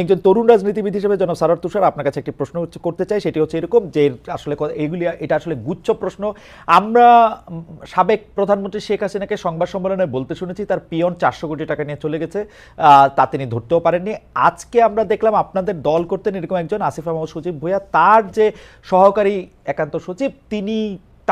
একজন তরুণ রাজনীতিবিদ হিসেবে জনাব সারোয়ার তুষার আপনার কাছে একটি প্রশ্ন করতে চাই, সেটি হচ্ছে এরকম যে আসলে এটা আসলে গুচ্ছ প্রশ্ন। আমরা সাবেক প্রধানমন্ত্রী শেখ হাসিনাকে সংবাদ সম্মেলনে বলতে শুনেছি তার পিয়ন 400 কোটি টাকা নিয়ে চলে গেছে, তা তিনি ধরতেও পারেননি। আজকে আমরা দেখলাম আপনাদের দল করতেন এরকম একজন আসিফ মাহমুদ সজীব ভুঁইয়া, তার যে সহকারী একান্ত সচিব তিনি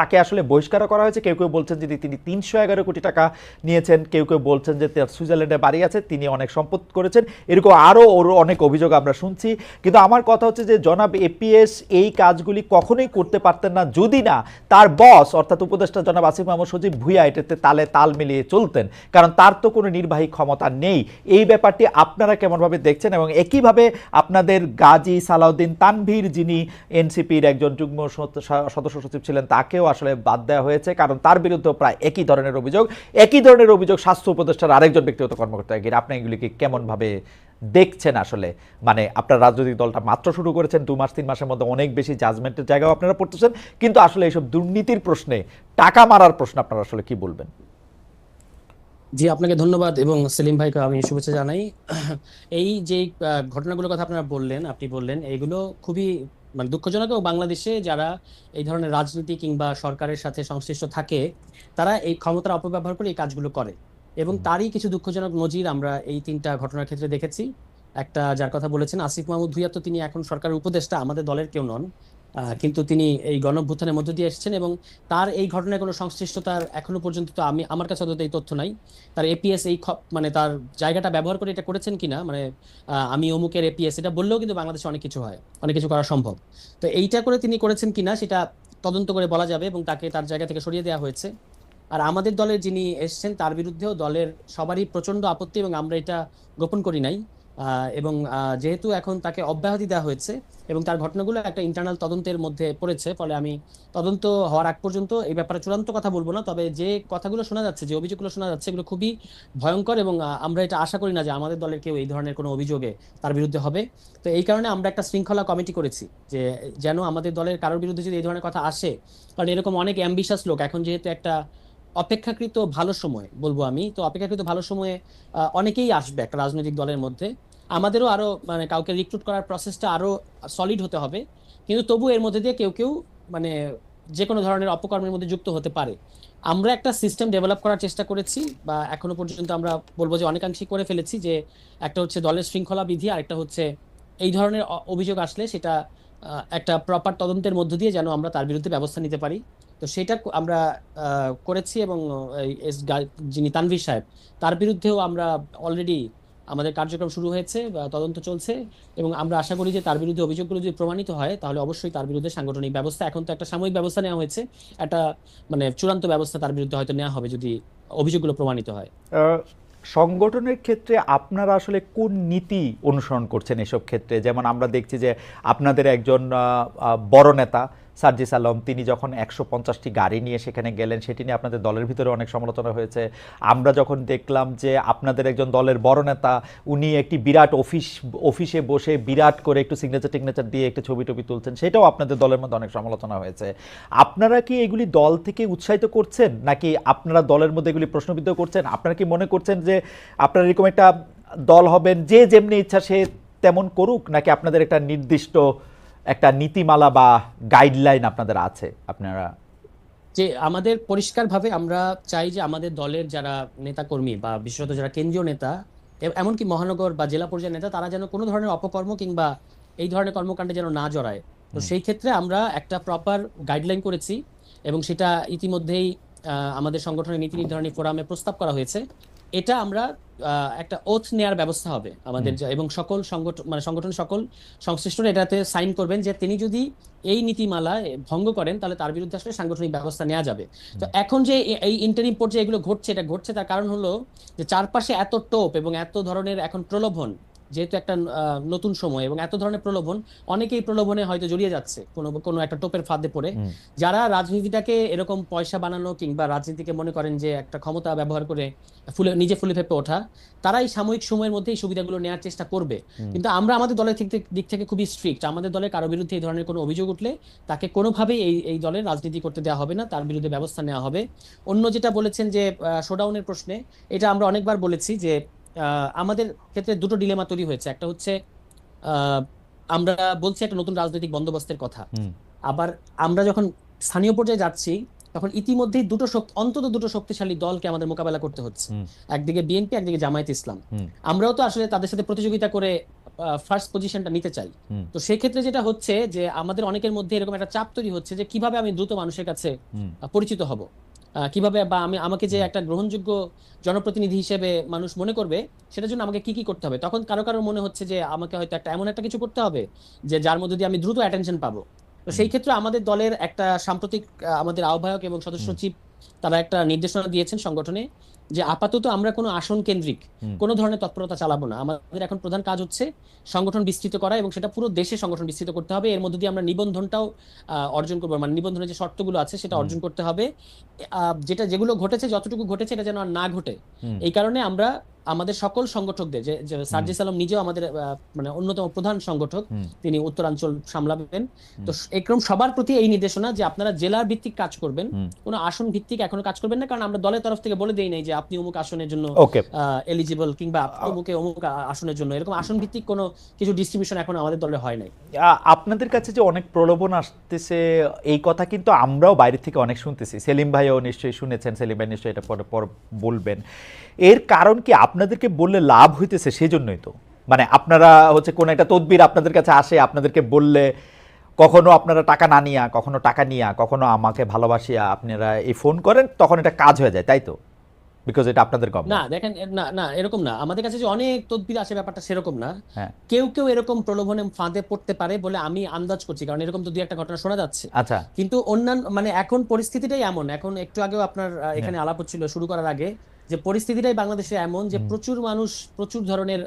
তাকে আসলে বহিষ্কার করা হয়েছে। কেউ কেউ বলছেন যে তিনি 311 কোটি টাকা নিয়েছেন, কেউ কেউ বলছেন যে সুইজারল্যান্ডে বাড়ি আছে, তিনি অনেক সম্পদ করেছেন, এরকম আরও ওর অনেক অভিযোগ আমরা শুনছি। কিন্তু আমার কথা হচ্ছে যে জনাব এপিএস এই কাজগুলি কখনোই করতে পারতেন না যদি না তার বস অর্থাৎ উপদেষ্টা জনাব আসিফ মাহমুদ সজীব ভুঁইয়া এটাতে তাল মিলিয়ে চলতেন, কারণ তার তো কোনো নির্বাহী ক্ষমতা নেই। এই ব্যাপারটি আপনারা কেমনভাবে দেখছেন? এবং একইভাবে আপনাদের গাজী সালাউদ্দিন তানভীর, যিনি এনসিপির একজন যুগ্ম সদস্য সচিব ছিলেন, তাকেও আসলে বাদ দেওয়া হয়েছে, কারণ তার বিরুদ্ধে প্রায় একই ধরনের অভিযোগ স্বাস্থ্য উপদেষ্টার আরেকজন ব্যক্তিগত কর্মকর্তা গিয়ে। আপনি এগুলিকে কেমন ভাবে দেখছেন? আসলে মানে আপনার রাজনৈতিক দলটা মাত্র শুরু করেছেন, 2 মাস 3 মাসের মধ্যে অনেক বেশি জাজমেন্টের জায়গাও আপনারা পড়তেছেন, কিন্তু আসলে এইসব দুর্নীতির প্রশ্নে, টাকা মারার প্রশ্ন আপনারা আসলে কি বলবেন? জি, আপনাকে ধন্যবাদ এবং সেলিম ভাইকে আমি শুভেচ্ছা জানাই। এই যে ঘটনাগুলোর কথা আপনারা বললেন, আপনি বললেন, এইগুলো খুবই মানে দুঃখজনক। এবং বাংলাদেশে যারা এই ধরনের রাজনীতি কিংবা সরকারের সাথে সংশ্লিষ্ট থাকে, তারা এই ক্ষমতার অপব্যবহার করে এই কাজগুলো করে। এবং তারই কিছু দুঃখজনক নজির আমরা এই 3টা ঘটনার ক্ষেত্রে দেখেছি। একটা যার কথা বলেছেন আসিফ মাহমুদ ভুঁইয়া, তো তিনি এখন সরকারের উপদেষ্টা, আমাদের দলের কেউ নন। কিন্তু তিনি এই গণঅভ্যুত্থানের মধ্য দিয়ে এসেছেন এবং তার এই ঘটনায় কোনো সংশ্লিষ্টতার এখনো পর্যন্ত তো আমার কাছে অন্তত এই তথ্য নাই। তার এপিএস মানে তার জায়গাটা ব্যবহার করে এটা করেছেন কিনা, মানে আমি অমুকের এপিএস এটা বললেও কিন্তু বাংলাদেশে অনেক কিছু হয়, অনেক কিছু করা সম্ভব। তো এইটা করে তিনি করেছেন কিনা সেটা তদন্ত করে বলা যাবে এবং তাকে তার জায়গা থেকে সরিয়ে দেওয়া হয়েছে। আর আমাদের দলের যিনি এসেছেন তার বিরুদ্ধেও দলের সবারই প্রচন্ড আপত্তি এবং আমরা এটা গোপন করি নাই। এবং যেহেতু এখন তাকে অব্যাহতি দেওয়া হয়েছে এবং তার ঘটনাগুলো একটা ইন্টারনাল তদন্তের মধ্যে পড়েছে, ফলে আমি তদন্ত হওয়ার আগ পর্যন্ত এই ব্যাপারে চূড়ান্ত কথা বলবো না। তবে যে কথাগুলো শোনা যাচ্ছে, যে অভিযোগগুলো শোনা যাচ্ছে, এগুলো খুবই ভয়ঙ্কর এবং আমরা এটা আশা করি না যে আমাদের দলের কেউ এই ধরনের কোনো অভিযোগে তার বিরুদ্ধে হবে। তো এই কারণে আমরা একটা শৃঙ্খলা কমিটি করেছি যে যেন আমাদের দলের কারোর বিরুদ্ধে যদি এই ধরনের কথা আসে, কারণ এরকম অনেক অ্যাম্বিশাস লোক, এখন যেহেতু একটা অপেক্ষাকৃত ভালো সময় বলবো আমি, তো অপেক্ষাকৃত ভালো সময়ে অনেকেই আসবে একটা রাজনৈতিক দলের মধ্যে। আমাদেরও আরো মানে কাউকে রিক্রুট করার প্রসেসটা আরো সলিড হতে হবে, কিন্তু তবু এর মধ্যে দিয়ে কেউ কেউ মানে যে কোনো ধরনের অপকর্মের মধ্যে যুক্ত হতে পারে। আমরা একটা সিস্টেম ডেভেলপ করার চেষ্টা করেছি, বা এখনো পর্যন্ত আমরা বলবো যে অনেকাংশে করে ফেলেছি, যে একটা হচ্ছে দলের শৃঙ্খলা বিধি, আর একটা হচ্ছে এই ধরনের অভিযোগ আসলে সেটা একটা প্রপার তদন্তের মধ্য দিয়ে যেন আমরা তার বিরুদ্ধে ব্যবস্থা নিতে পারি। তো সেটা আমরা করেছি এবং যিনি তানভীর সাহেব, তার বিরুদ্ধেও আমরা অলরেডি আমাদের কার্যক্রম শুরু হয়েছে বা তদন্ত চলছে। এবং আমরা আশা করি যে তার বিরুদ্ধে অভিযোগগুলো যদি প্রমাণিত হয় তাহলে অবশ্যই তার বিরুদ্ধে সাংগঠনিক ব্যবস্থা, এখন তো একটা সাময়িক ব্যবস্থা নেওয়া হয়েছে, একটা মানে চূড়ান্ত ব্যবস্থা তার বিরুদ্ধে হয়তো নেওয়া হবে যদি অভিযোগগুলো প্রমাণিত হয়। সংগঠনের ক্ষেত্রে আপনারা আসলে কোন নীতি অনুসরণ করছেন এসব ক্ষেত্রে? যেমন আমরা দেখছি যে আপনাদের একজন বড় নেতা সার্জিস আলম, তিনি যখন 150টি গাড়ি নিয়ে সেখানে গেলেন, সেটি নিয়ে আপনাদের দলের ভিতরে অনেক সমালোচনা হয়েছে। আমরা যখন দেখলাম যে আপনাদের একজন দলের বড় নেতা, উনি একটি বিরাট অফিসে বসে বিরাট করে একটু সিগনেচার দিয়ে একটু ছবি টবি তুলছেন, সেটাও আপনাদের দলের মধ্যে অনেক সমালোচনা হয়েছে। আপনারা কি এগুলি দল থেকে উৎসাহিত করছেন, নাকি আপনারা দলের মধ্যে এগুলি প্রশ্নবিদ্ধ করছেন? আপনারা কি মনে করছেন যে আপনারা এরকম একটা দল হবেন যে যেমনি ইচ্ছা সে তেমন করুক, নাকি আপনাদের একটা নির্দিষ্ট একটা নীতিমালা বা গাইডলাইন আপনাদের আছে? আপনারা যে আমাদের পরিষ্কারভাবে আমরা চাই যে আমাদের দলের যারা নেতা কর্মী বা বিশেষত যারা কেন্দ্রীয় নেতা, এমনকি মহানগর বা জেলা পর্যায়ের নেতা, তারা যেন কোনো ধরনের অপকর্ম কিংবা এই ধরনের কর্মকাণ্ডে যেন না জড়ায়। তো সেই ক্ষেত্রে আমরা একটা প্রপার গাইডলাইন করেছি এবং সেটা ইতিমধ্যেই আমাদের সংগঠনের নীতি নির্ধারণী ফোরামে প্রস্তাব করা হয়েছে। এটা আমরা একটা ওথ নেয়ার ব্যবস্থা হবে আমাদের, এবং সকল সংগঠন মানে সংগঠনের সকল সংশ্লিষ্টরা এটাতে সাইন করবেন যে তিনি যদি এই নীতিমালা ভঙ্গ করেন তাহলে তার বিরুদ্ধে আসলে সাংগঠনিক ব্যবস্থা নেওয়া যাবে। তো এখন যে এই ইন্টারিম পর্যায়ে এগুলো ঘটছে, এটা ঘটছে তার কারণ হলো যে চারপাশে এত টোপ এবং এত ধরনের এখন প্রলোভন, যেহেতু একটা নতুন সময় এবং এত ধরনের প্রলোভন, অনেকেই প্রলোভনে হয়তো জড়িয়ে যাচ্ছে কোনো কোনো একটা টোপের ফাঁদে পড়ে। যারা রাজনীতিটাকে এরকম পয়সা বানানো কিংবা রাজনীতিকে মনে করেন যে একটা ক্ষমতা ব্যবহার করে নিজে ফুলে ফেপে ওঠা, তারাই সাময়িক সময়ের মধ্যে এই সুবিধাগুলো নেওয়ার চেষ্টা করবে। কিন্তু আমরা আমাদের দলের দিক থেকে খুবই স্ট্রিক্ট। আমাদের দলের কারো বিরুদ্ধে এই ধরনের কোনো অভিযোগ উঠলে তাকে কোনোভাবেই এই দলের রাজনীতি করতে দেওয়া হবে না, তার বিরুদ্ধে ব্যবস্থা নেওয়া হবে। অন্য যেটা বলেছেন যে শোডাউনের প্রশ্নে, এটা আমরা অনেকবার বলেছি যে আমাদের ক্ষেত্রে দুটো ডিলেমা তৈরি হয়েছে। একটা হচ্ছে আহ, আমরা বলছি একটা নতুন রাজনৈতিক বন্দোবস্তের কথা, হুম, আবার আমরা যখন স্থানীয় পর্যায়ে যাচ্ছি তখন ইতিমধ্যেই অন্তত দুটো শক্তিশালী দলকে আমাদের মোকাবেলা করতে হচ্ছে, হুম, একদিকে বিএনপি, একদিকে জামায়াত ইসলাম। হুম, আমরাও তো আসলে তাদের সাথে প্রতিযোগিতা করে ফার্স্ট পজিশনটা নিতে চাই। হুম, তো সেই ক্ষেত্রে যেটা হচ্ছে যে আমাদের অনেকের মধ্যে এরকম একটা চাপ তৈরি হচ্ছে যে কিভাবে আমি দ্রুত মানুষের কাছে হুম, পরিচিত হব, কিভাবে বা আমাকে যে হুম, একটা গ্রহণযোগ্য জনপ্রতিনিধি হিসেবে মানুষ মনে করবে, সেটার জন্য আমাকে কি কি করতে হবে। তখন কারো কারো মনে হচ্ছে যে আমাকে হয়তো এমন একটা কিছু করতে হবে যে যার মধ্যে দিয়ে আমি দ্রুত অ্যাটেনশন পাবো। তো হুম, সেই ক্ষেত্রে আমাদের দলের একটা সাম্প্রতিক আমাদের আহ্বায়ক এবং সদস্য হুম, সচিব তারা একটা নির্দেশনা দিয়েছেন সংগঠনে যে আপাতত আমরা কোনো আসন কেন্দ্রিক হুম, কোনো ধরনের তৎপরতা চালাবো না। আমাদের এখন প্রধান কাজ হচ্ছে সংগঠন বিস্তৃত করা, এবং সেটা পুরো দেশে সংগঠন বিস্তৃত করতে হবে। এর মধ্যে দিয়ে আমরা নিবন্ধনটাও অর্জন করবো, মানে নিবন্ধনের যে শর্তগুলো আছে সেটা হুম, অর্জন করতে হবে। যেগুলো ঘটেছে, যতটুকু ঘটেছে এটা যেন আর না ঘটে। হুম, এই কারণে আমরা আমাদের সকল সংগঠকদের, যে যে হুম, সার্জিস আলম নিজেও আমাদের মানে অন্যতম প্রধান সংগঠক, হুম, তিনি উত্তরাঞ্চল সামলাবেন। তো হুম, একরকম সবার প্রতি এই নির্দেশনা যে আপনারা জেলার ভিত্তিক কাজ করবেন, হুম। কোনো আসন ভিত্তিক এখনো কাজ করবেন না, কারণ আমরা দলের তরফ থেকে বলে দেই নাই যে আপনি অমুক আসনের জন্য ওকে। এলিজিবল, কিংবা আপনি অমুকে অমুক আসনের জন্য, এরকম আসন ভিত্তিক কোনো কিছু ডিস্ট্রিবিউশন এখন আমাদের দলে হয় নাই। আপনাদের কাছে যে অনেক প্রলোভন আসতেছে, এই কথা কিন্তু আমরাও বাইরে থেকে অনেক শুনতেছি। সেলিম ভাইও নিশ্চয়ই শুনেছেন, সেলিম ভাই নিশ্চয়ই এটা পরে পর বলবেন। এর কারণ কি আপনাদেরকে বললে লাভ হইতেছে সেজন্যই তো, মানে আপনারা হচ্ছে কোন একটা তদবির আপনাদের কাছে আসে, আপনাদেরকে বললে কখনো আপনারা টাকা না নিয়া, কখনো টাকা নিয়া, কখনো আমাকে ভালোবাসিয়া আপনারা এই ফোন করেন, তখন এটা কাজ হয়ে যায়, তাই তো? বিকজ এটা আপনাদের না গভর্নমেন্ট। দেখেন, না না, এরকম না। আমাদের কাছে যে অনেক তদবির আসে, ব্যাপারটা সেরকম না। হ্যাঁ, কেউ কেউ এরকম প্রলোভনে ফাঁদে পড়তে পারে বলে আমি আন্দাজ করছি, কারণ এরকম তো দুই একটা ঘটনা শোনা যাচ্ছে। আচ্ছা। কিন্তু অন্যান্য মানে এখন পরিস্থিতিটাই এমন, এখন একটু আগেও আপনার হ্যাঁ, এখানে আলাপ হচ্ছিল শুরু করার আগে, যে পরিস্থিতিটাই বাংলাদেশে এমন যে হুম, প্রচুর মানুষ প্রচুর ধরনের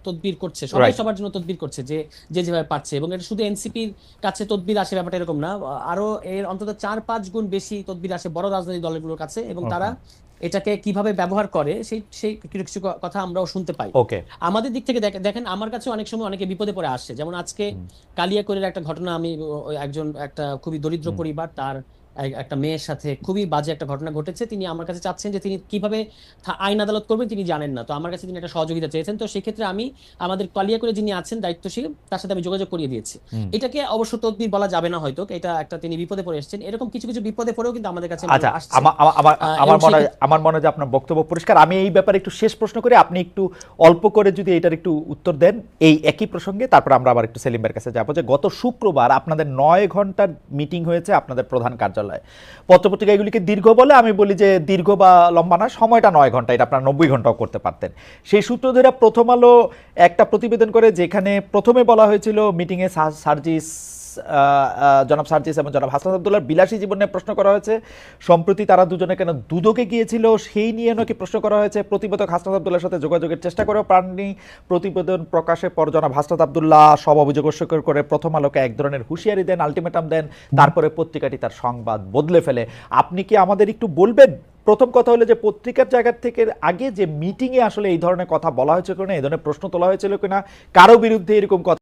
তদবির করছে, সবাই রাইট। সবার জন্য তদবির করছে, যে যে যেভাবে পারছে। এবং এটা শুধু এনসিপির কাছে তদবির আসে ব্যাপারটা এরকম না, আরো এর অন্তত 4-5 গুণ বেশি তদবির আসে বড় রাজনৈতিক দলগুলোর কাছে, এবং তারা ওকে, এটাকে কিভাবে ব্যবহার করে সেই সেই কিছু কিছু কথা আমরাও শুনতে পাই। ওকে। আমাদের দিক থেকে দেখেন, আমার কাছে অনেক সময় অনেকে বিপদে পড়ে আসছে, যেমন আজকে কালিয়াকৈরের একটা ঘটনা। আমি ওই একজন একটা খুবই দরিদ্র হুম, পরিবার, তার একটা মেয়ের সাথে খুবই বাজে একটা ঘটনা ঘটেছে। তিনি আমার কাছে চাচ্ছেন যে তিনি কিভাবে আইন আদালত করবেন তিনি জানেন না, তো আমার কাছে তিনি একটা সহযোগিতা চেয়েছেন। তো সেক্ষেত্রে আমি আমাদের কালিয়াকৈরে যিনি আছেন দায়িত্বশীল, তার সাথে আমি যোগাযোগ করিয়ে দিয়েছি। হুম। এটাকে অবশ্য তদবির বলা যাবে না হয়তো, এটা একটা তিনি বিপদে পড়ে এসেছেন। এরকম কিছু কিছু বিপদে পড়েও কিন্তু আমাদের কাছে মানুষ আচ্ছা, আসছে। এবং আমার মনে হয় সেক্ষেত্রে যে আপনার বক্তব্য পরিষ্কার। আমি এই ব্যাপারে একটু শেষ প্রশ্ন করি, আপনি একটু অল্প করে যদি এটার একটু উত্তর দেন এই একই প্রসঙ্গে, তারপর আমরা আবার একটু সেলিমের কাছে যাবো। যে গত শুক্রবার আপনাদের 9 ঘন্টার মিটিং হয়েছে আপনাদের প্রধান কার্যালয়ে। পত্রপত্রিকা এগুলিকে দীর্ঘ বলে, আমি বলি যে দীর্ঘ বা লম্বা না, সময়টা 9 ঘন্টা, এটা আপনারা 90 ঘন্টাও করতে পারতেন। সেই সূত্র ধরে প্রথম আলো একটা প্রতিবেদন করে, যেখানে প্রথমে বলা হয়েছিল মিটিংয়ে জনাব সার্জিস এবং জনাব হাসনাত আব্দুল্লাহর বিলাসী জীবন নিয়ে প্রশ্ন করা হয়েছে। সম্প্রতি তারা দুজনে কেন দুদকে গিয়েছিল সেই নিয়ে নাকি প্রশ্ন করা হয়েছে। প্রতিবেদক হাসনাত আব্দুল্লাহর সাথে যোগাযোগের চেষ্টা করেও পাননি। প্রতিবেদন প্রকাশের পর জনাব হাসনাত আব্দুল্লাহ সব অভিযোগ অস্বীকার করে প্রথম আলোকে এক ধরনের হুঁশিয়ারি দেন, আলটিমেটাম দেন। তারপরে পত্রিকাটি তার সংবাদ বদলে ফেলে। আপনি কি আমাদের একটু বলবেন, প্রথম কথা হলো যে পত্রিকার জায়গা থেকে আগে যে মিটিংয়ে আসলে এই ধরনের কথা বলা হয়েছিল কিনা, এই ধরনের প্রশ্ন তোলা হয়েছিল কিনা, কারো বিরুদ্ধে এরকম কথা